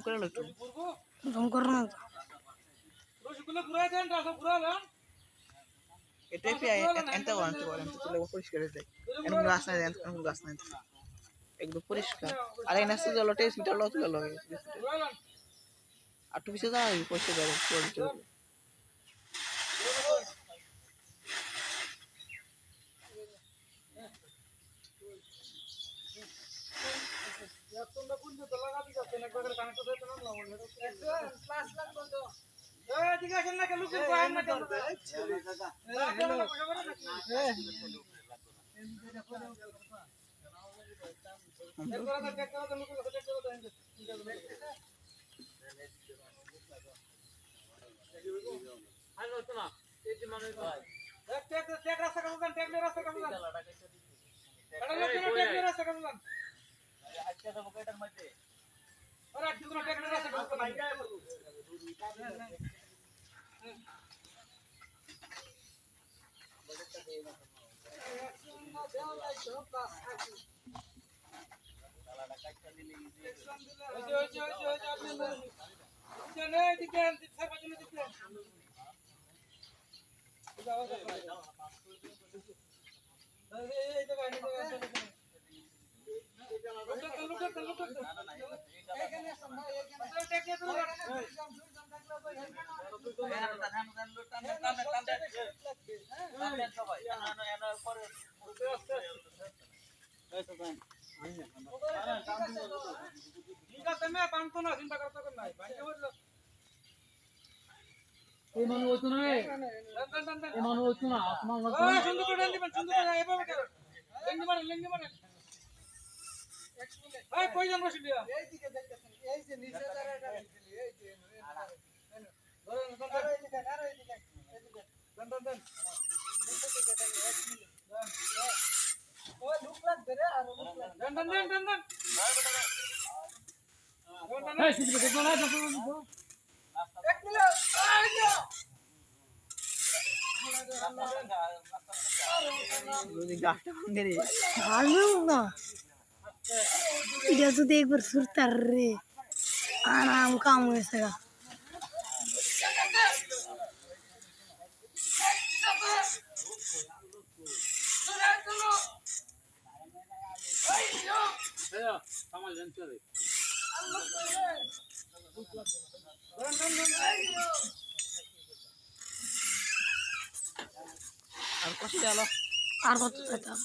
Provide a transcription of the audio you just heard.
করে লো একটু জম করো না এটাই এনতে করেন তুলে পরিষ্কার হয়ে যায় এরকম গাছ নাই এরকম গাছ নাই একদম পরিষ্কার আর এই নাস্তা জল টেস্ট মিটার লো তুলে লগে আর একটু পিছিয়ে যাও পয়সা দেবো গাছটা ভাঙে রে ভালো না এটা যদি একবার সুরতার রে আরাম কাম হয়েছে গা আর কষি গেলো আর কত খেতাম